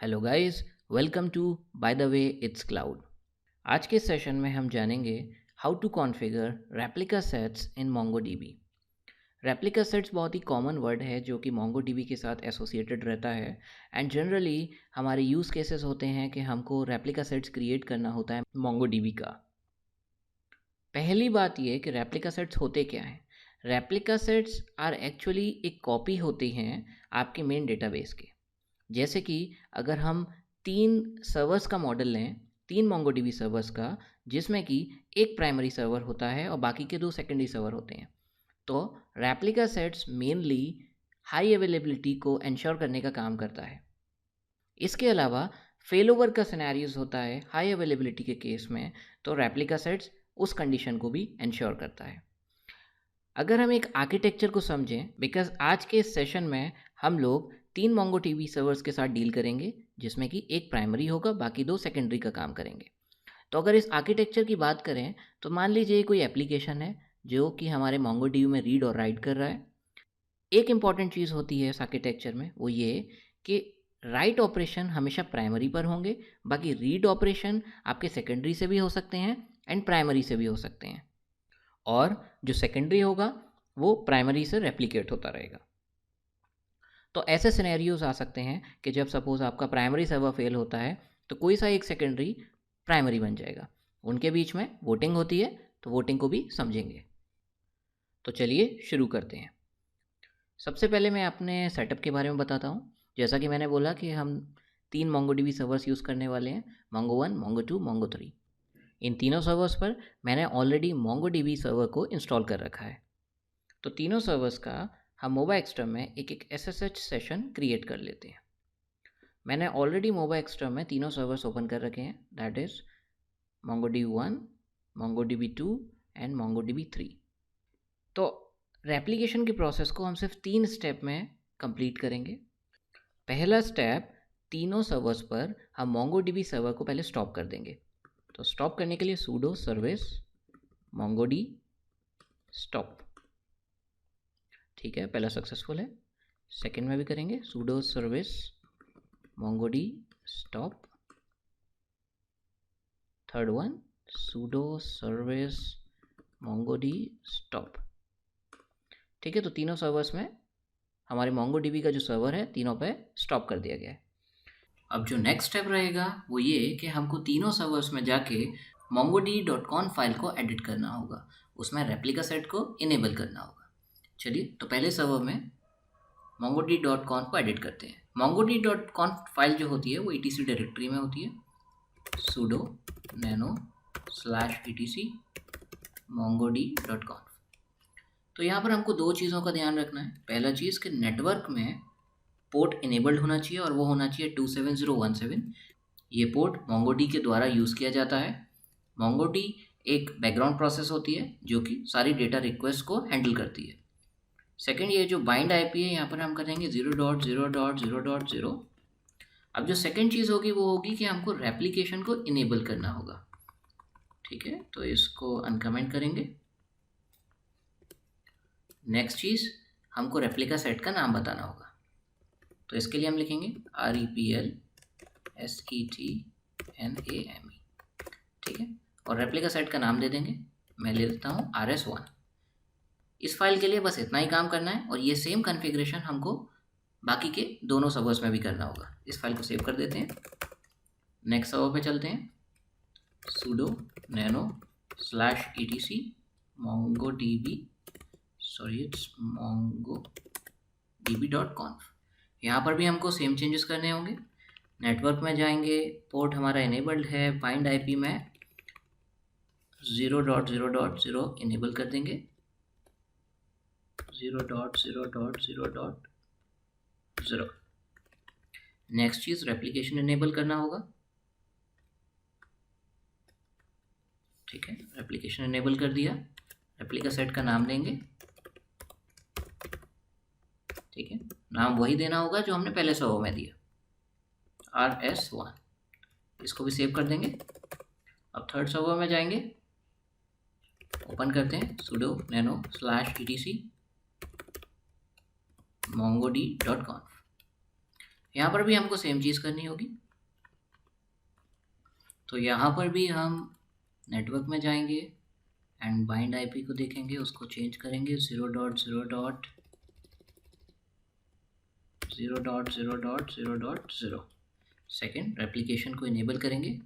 Hello guys, welcome to by the way it's cloud. आज के session में हम जानेंगे how to configure replica sets in MongoDB. Replica sets बहुत ही कॉमन वर्ड है जो कि मोंगोडीबी के साथ एसोसिएटेड रहता है एंड जनरली हमारे यूज़ केसेस होते हैं कि हमको रेप्लिका सेट्स क्रिएट करना होता है मोंगोडीबी का। पहली बात ये कि रेप्लिका सेट्स होते क्या हैं। रेप्लिका सेट्स आर एक्चुअली एक कॉपी होती हैं आपके मेन डेटाबेस के। जैसे कि अगर हम 3 सर्वर्स का मॉडल लें, 3 मोंगोडीबी सर्वर्स का, जिसमें कि एक प्राइमरी सर्वर होता है और बाकी के 2 सेकेंडरी सर्वर होते हैं। तो replica sets mainly high availability को एंश्योर करने का काम करता है। इसके अलावा फेलोवर का सिनेरियोज होता है हाई अवेलेबिलिटी के केस में, तो रेप्लिका सेट्स उस कंडीशन को भी एंश्योर करता है। अगर हम एक आर्किटेक्चर को समझें, बिकॉज आज के इस सेशन में हम लोग 3 मोंगोडीबी सर्वर्स के साथ डील करेंगे, जिसमें कि एक प्राइमरी होगा, बाकी 2 सेकेंडरी का काम करेंगे। तो अगर इस आर्किटेक्चर की बात करें तो मान लीजिए कोई एप्लीकेशन है जो कि हमारे मोंगोडीबी में रीड और राइट कर रहा है। एक इम्पॉर्टेंट चीज़ होती है इस आर्किटेक्चर में, वो ये कि राइट ऑपरेशन हमेशा प्राइमरी पर होंगे, बाकी रीड ऑपरेशन आपके सेकेंडरी से भी हो सकते हैं एंड प्राइमरी से भी हो सकते हैं, और जो सेकेंडरी होगा वो प्राइमरी से रेप्लिकेट होता रहेगा। तो ऐसे सिनेरियोज आ सकते हैं कि जब सपोज़ आपका प्राइमरी सर्वर फेल होता है तो कोई सा एक सेकेंडरी प्राइमरी बन जाएगा। उनके बीच में वोटिंग होती है, तो वोटिंग को भी समझेंगे। तो चलिए शुरू करते हैं। सबसे पहले मैं अपने सेटअप के बारे में बताता हूँ। जैसा कि मैंने बोला कि हम 3 मोंगोडीबी सर्वर्स यूज़ करने वाले हैं, मोंगो 1, मोंगो 2, मोंगो 3। इन तीनों सर्वर्स पर मैंने ऑलरेडी मोंगोडीबी सर्वर को इंस्टॉल कर रखा है। तो तीनों सर्वर्स का हम मोबा एक्सटर्म में एक एक SSH सेशन क्रिएट कर लेते हैं। मैंने ऑलरेडी मोबा एक्सटर्म में तीनों सर्वर्स ओपन कर रखे हैं, that is MongoDB 1, MongoDB 2 and MongoDB 3। तो रेप्लिकेशन की प्रोसेस को हम सिर्फ 3 स्टेप में कंप्लीट करेंगे। पहला स्टेप, तीनों सर्वर्स पर हम MongoDB सर्वर को पहले स्टॉप कर देंगे। तो स्टॉप करने के लिए sudo service mongod stop। ठीक है, पहला सक्सेसफुल है। सेकेंड में भी करेंगे sudo service mongod stop। Third one sudo service mongod stop। ठीक है, तो तीनों सर्वर्स में हमारे MongoDB का जो सर्वर है तीनों पे स्टॉप कर दिया गया है। अब जो नेक्स्ट स्टेप रहेगा वो ये कि हमको तीनों सर्वर्स में जाके mongod.conf फाइल को एडिट करना होगा, उसमें रेप्लिका सेट को इनेबल करना होगा। चलिए, तो पहले सर्वर में mongod.conf को एडिट करते हैं। mongod.conf फाइल जो होती है वो etc डायरेक्टरी में होती है, sudo nano /etc mongod.conf। तो यहाँ पर हमको 2 चीज़ों का ध्यान रखना है। पहला चीज़ कि नेटवर्क में पोर्ट इनेबल्ड होना चाहिए और वो होना चाहिए 27017। ये पोर्ट MongoD के द्वारा यूज़ किया जाता है। MongoD एक बैकग्राउंड प्रोसेस होती है जो कि सारी डेटा रिक्वेस्ट को हैंडल करती है। सेकंड, ये जो बाइंड आईपी है यहाँ पर हम करेंगे 0.0.0.0। अब जो सेकंड चीज़ होगी वो होगी कि हमको रेप्लिकेशन को इनेबल करना होगा। ठीक है, तो इसको अनकमेंट करेंगे। नेक्स्ट चीज़, हमको रेप्लिका सेट का नाम बताना होगा। तो इसके लिए हम लिखेंगे REPLSETNAME। ठीक है, और रेप्लिका सेट का नाम दे देंगे, मैं ले लेता हूँ RS1। इस फाइल के लिए बस इतना ही काम करना है और ये सेम कॉन्फ़िगरेशन हमको बाकी के दोनों सर्वर्स में भी करना होगा। इस फाइल को सेव कर देते हैं। नेक्स्ट सर्वर पे चलते हैं, sudo nano /etc mongodb.conf। यहाँ पर भी हमको सेम चेंजेस करने होंगे। नेटवर्क में जाएंगे, पोर्ट हमारा इनेबल्ड है, बाइंड आईपी में 0.0.0 इनेबल कर देंगे, 0.0.0.0। नेक्स्ट चीज़, रेप्लिकेशन इनेबल करना होगा। ठीक है, रेप्लिकेशन इनेबल कर दिया। रेप्लिका सेट का नाम देंगे। ठीक है, नाम वही देना होगा जो हमने पहले सर्वर में दिया, RS1। इसको भी सेव कर देंगे। अब थर्ड सर्वर में जाएंगे, ओपन करते हैं sudo nano /etc mongodb.conf। यहाँ पर भी हमको सेम चीज़ करनी होगी। तो यहाँ पर भी हम नेटवर्क में जाएंगे एंड बाइंड आईपी को देखेंगे, उसको चेंज करेंगे 0.0.0.0.0.0। सेकेंड, रेप्लिकेशन को इनेबल करेंगे।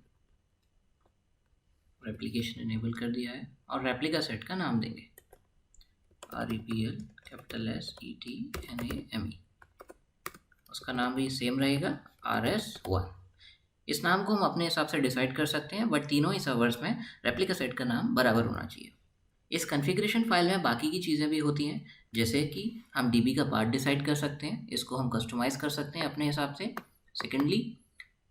रेप्लिकेशन इनेबल कर दिया है और रेप्लिका सेट का नाम देंगे REPL कैपिटल SETNAME। उसका नाम भी सेम रहेगा RS1। इस नाम को हम अपने हिसाब से डिसाइड कर सकते हैं, बट तीनों ही सर्वर्स में रेप्लिका सेट का नाम बराबर होना चाहिए। इस कॉन्फ़िगरेशन फाइल में बाकी की चीज़ें भी होती हैं, जैसे कि हम DB का पार्ट डिसाइड कर सकते हैं, इसको हम कस्टमाइज़ कर सकते हैं अपने हिसाब से। सेकेंडली,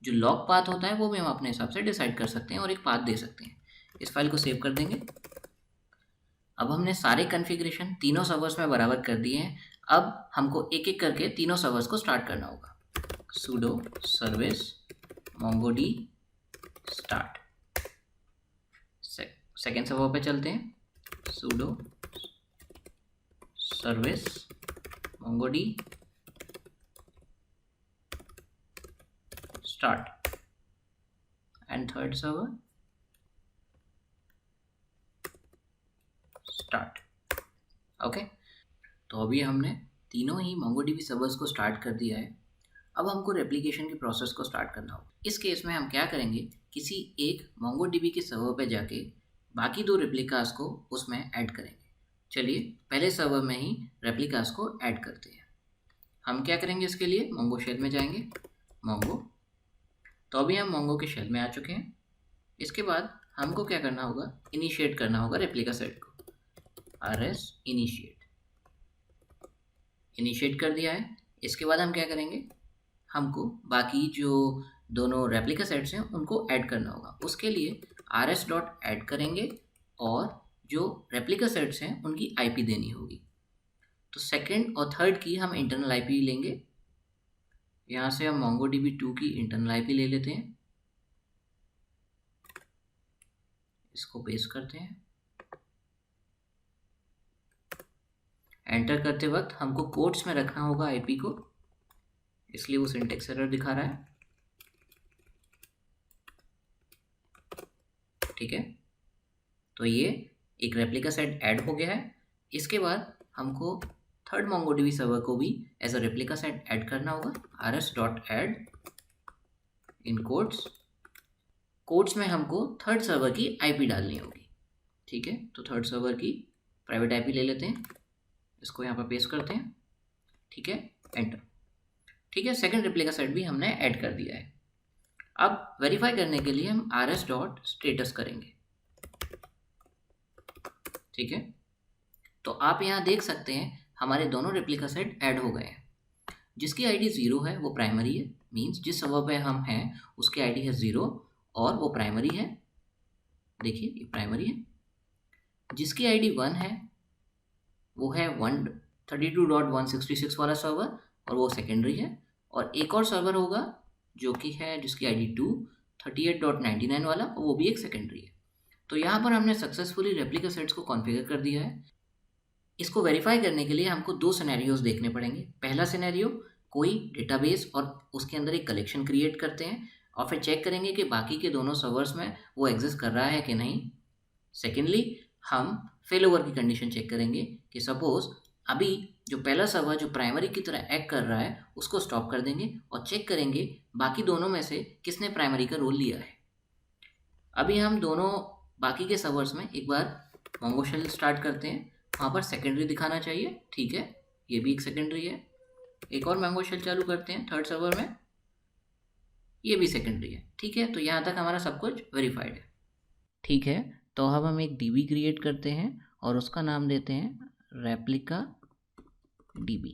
जो लॉग पाथ होता है वो भी हम अपने हिसाब से डिसाइड कर सकते हैं और एक पाथ दे सकते हैं। इस फाइल को सेव कर देंगे। अब हमने सारे कॉन्फ़िगरेशन तीनों सर्वर्स में बराबर कर दिए हैं। अब हमको एक एक करके तीनों सर्वर्स को स्टार्ट करना होगा। sudo service mongod start। Second server पे चलते हैं। sudo service mongod start and third server start. Okay, तो अभी हमने तीनों ही MongoDB सर्वर्स को स्टार्ट कर दिया है। अब हमको रेप्लिकेशन की प्रोसेस को स्टार्ट करना होगा। इस केस में हम क्या करेंगे, किसी एक MongoDB के सर्वर पे जाके बाकी दो रेप्लिकास को उसमें ऐड करेंगे। चलिए पहले सर्वर में ही रेप्लिकास को ऐड करते हैं। हम क्या करेंगे, इसके लिए Mongo शेल में जाएंगे। Mongo, तो अभी हम Mongo के शेल में आ चुके हैं। इसके बाद हमको क्या करना होगा, इनिशिएट करना होगा रेप्लिका सेट को। RS इनिशिएट कर दिया है। इसके बाद हम क्या करेंगे, हमको बाकी जो दोनों रेप्लिका सेट्स हैं उनको ऐड करना होगा। उसके लिए RS डॉट ऐड करेंगे और जो रेप्लिका सेट्स हैं उनकी IP देनी होगी। तो सेकंड और थर्ड की हम इंटरनल IP लेंगे। यहाँ से हम MongoDB 2 की इंटरनल IP ले लेते हैं, इसको पेस्ट करते हैं। एंटर करते वक्त हमको कोट्स में रखना होगा IP को, इसलिए वो सिंटेक्स एरर दिखा रहा है। ठीक है, तो ये एक रेप्लिका सेट ऐड हो गया है। इसके बाद हमको थर्ड MongoDB सर्वर को भी as a replica set add करना होगा। RS dot add in quotes में हमको थर्ड सर्वर की IP डालनी होगी। ठीक है, तो थर्ड सर्वर की प्राइवेट IP ले लेते हैं, इसको यहाँ पर पेस्ट करते हैं। ठीक है, एंटर। ठीक है, सेकंड रेप्लिका सेट भी हमने ऐड कर दिया है। अब वेरीफाई करने के लिए हम RS डॉट स्टेटस करेंगे। ठीक है, तो आप यहाँ देख सकते हैं हमारे दोनों रेप्लिका सेट ऐड हो गए हैं। जिसकी ID 0 है वो प्राइमरी है, मीन्स जिस सर्वर पे हम हैं उसकी ID है 0 और वो प्राइमरी है। देखिए ये प्राइमरी है। जिसकी ID 1 है वो है 132.166 वाला सर्वर और वो सेकेंडरी है। और एक और सर्वर होगा जो कि है जिसकी ID 2 38.99 वाला, और वो भी एक सेकेंडरी है। तो यहाँ पर हमने सक्सेसफुली रेप्लिका सेट्स को कॉन्फ़िगर कर दिया है। इसको वेरीफाई करने के लिए हमको दो सिनेरियोज देखने पड़ेंगे। पहला सिनेरियो, कोई डेटाबेस और उसके अंदर एक कलेक्शन क्रिएट करते हैं और फिर चेक करेंगे कि बाकी के दोनों सर्वर्स में वो एग्जिस्ट कर रहा है कि नहीं। सेकेंडली, हम फेल ओवर की कंडीशन चेक करेंगे कि सपोज अभी जो पहला सर्वर जो प्राइमरी की तरह एक्ट कर रहा है उसको स्टॉप कर देंगे और चेक करेंगे बाकी दोनों में से किसने प्राइमरी का रोल लिया है। अभी हम दोनों बाकी के सर्वर्स में एक बार Mongo शेल स्टार्ट करते हैं, वहाँ पर सेकेंडरी दिखाना चाहिए। ठीक है, ये भी एक सेकेंडरी है। एक और Mongo शेल चालू करते हैं थर्ड सर्वर में, ये भी सेकेंडरी है। ठीक है, तो यहाँ तक हमारा सब कुछ वेरीफाइड है। ठीक है, तो अब हम एक DB क्रिएट करते हैं और उसका नाम देते हैं रेप्लिका DB।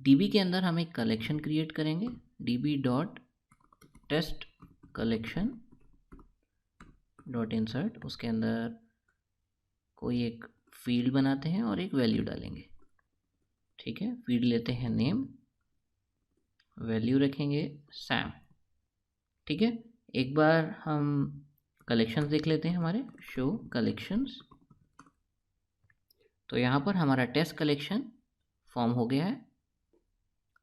DB के अंदर हम एक कलेक्शन क्रिएट करेंगे, DB dot test collection dot insert. उसके अंदर कोई एक फील्ड बनाते हैं और एक वैल्यू डालेंगे। ठीक है, फील्ड लेते हैं नेम, वैल्यू रखेंगे सैम। ठीक है, एक बार हम कलेक्शंस देख लेते हैं हमारे, शो कलेक्शंस। तो यहाँ पर हमारा टेस्ट कलेक्शन फॉर्म हो गया है।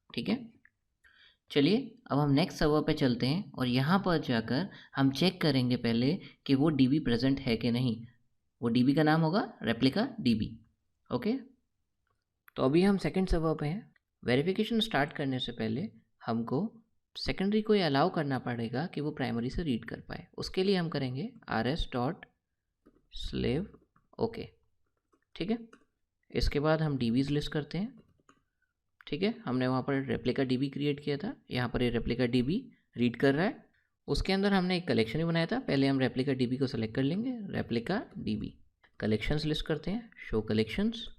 ठीक है, चलिए अब हम नेक्स्ट सर्वर पे चलते हैं और यहाँ पर जाकर हम चेक करेंगे पहले कि वो डीबी प्रेजेंट है कि नहीं। वो डीबी का नाम होगा रेप्लिका डीबी। ओके, तो अभी हम सेकंड सर्वर पे हैं। वेरिफिकेशन स्टार्ट करने से पहले हमको सेकेंडरी को ये अलाउ करना पड़ेगा कि वो प्राइमरी से रीड कर पाए। उसके लिए हम करेंगे rs.slave ओके। ठीक है, इसके बाद हम डीबीज लिस्ट करते हैं। ठीक है, हमने वहाँ पर रेप्लिका डीबी क्रिएट किया था, यहाँ पर ये रेप्लिका डीबी रीड कर रहा है। उसके अंदर हमने एक कलेक्शन ही बनाया था। पहले हम रेप्लिका डीबी को सेलेक्ट कर लेंगे, रेप्लिका डीबी कलेक्शंस लिस्ट करते हैं, शो कलेक्शंस।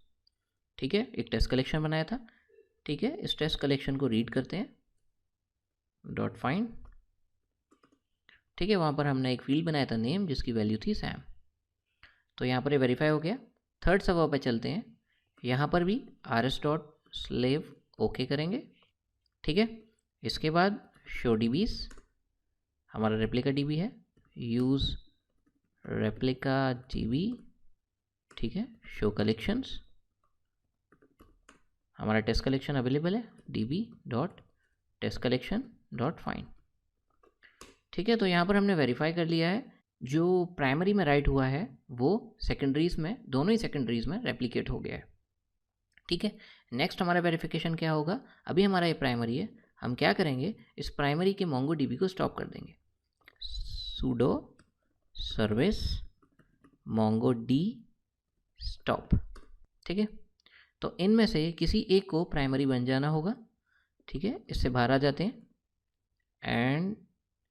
ठीक है, एक टेस्ट कलेक्शन बनाया था। ठीक है, इस टेस्ट कलेक्शन को रीड करते हैं, डॉट फाइंड। ठीक है, वहाँ पर हमने एक फील्ड बनाया था नेम, जिसकी वैल्यू थी सैम। तो यहाँ पर ये वेरीफाई हो गया। थर्ड सर्वर पे चलते हैं, यहाँ पर भी rs.slave ओके करेंगे। ठीक है, इसके बाद शो डीबीज, हमारा रेप्लिका डीबी है, यूज़ रेप्लिका डीबी। ठीक है, शो कलेक्शंस, हमारा टेस्ट कलेक्शन अवेलेबल है, DB dot test collection dot find. ठीक है, तो यहाँ पर हमने वेरीफाई कर लिया है जो प्राइमरी में राइट हुआ है वो सेकेंडरीज में, दोनों ही सेकेंडरीज में रेप्लिकेट हो गया है। ठीक है, नेक्स्ट हमारा वेरिफिकेशन क्या होगा। अभी हमारा ये प्राइमरी है, हम क्या करेंगे, इस प्राइमरी के मोंगो डीबी को स्टॉप कर देंगे, sudo service mongo d stop। ठीक है, तो इनमें से किसी एक को प्राइमरी बन जाना होगा। ठीक है, इससे बाहर आ जाते हैं एंड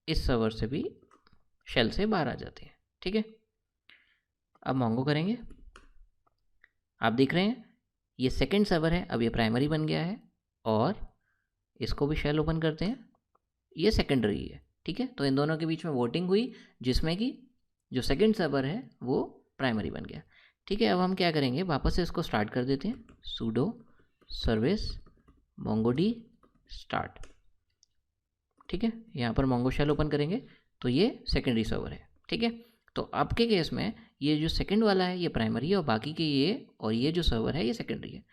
इस सर्वर से भी, शेल से बाहर आ जाते हैं। ठीक है, अब मोंगो करेंगे। आप देख रहे हैं ये सेकंड सर्वर है, अब ये प्राइमरी बन गया है, और इसको भी शेल ओपन करते हैं, ये सेकेंडरी है। ठीक है, तो इन दोनों के बीच में वोटिंग हुई, जिसमें कि जो सेकंड सर्वर है वो प्राइमरी बन गया। ठीक है, अब हम क्या करेंगे, वापस से इसको स्टार्ट कर देते हैं, sudo service mongo d start। ठीक है, यहाँ पर मोंगो शेल ओपन करेंगे तो ये सेकेंडरी सर्वर है। ठीक है, तो आपके केस में ये जो सेकंड वाला है ये प्राइमरी है, और बाकी के ये और ये जो सर्वर है ये सेकेंडरी है।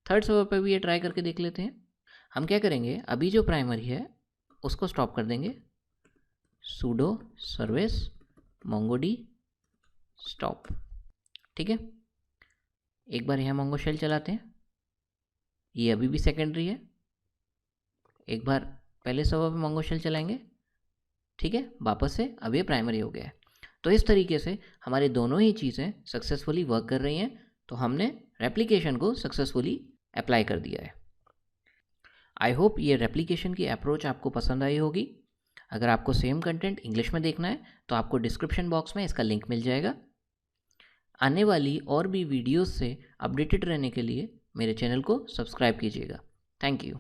थर्ड सर्वर पर भी ये ट्राई करके देख लेते हैं। हम क्या करेंगे, अभी जो प्राइमरी है उसको स्टॉप कर देंगे, sudo service mongo d stop। ठीक है, एक बार यहाँ मोंगो शेल चलाते हैं, ये अभी भी सेकेंडरी है। एक बार पहले सर्वर पे मोंगो शेल चलाएंगे। ठीक है, वापस से अब ये प्राइमरी हो गया है। तो इस तरीके से हमारे दोनों ही चीज़ें सक्सेसफुली वर्क कर रही हैं। तो हमने रेप्लिकेशन को सक्सेसफुली अप्लाई कर दिया है। आई होप ये रेप्लिकेशन की अप्रोच आपको पसंद आई होगी। अगर आपको सेम कंटेंट इंग्लिश में देखना है तो आपको डिस्क्रिप्शन बॉक्स में इसका लिंक मिल जाएगा। आने वाली और भी वीडियोस से अपडेटेड रहने के लिए मेरे चैनल को सब्सक्राइब कीजिएगा। Thank you.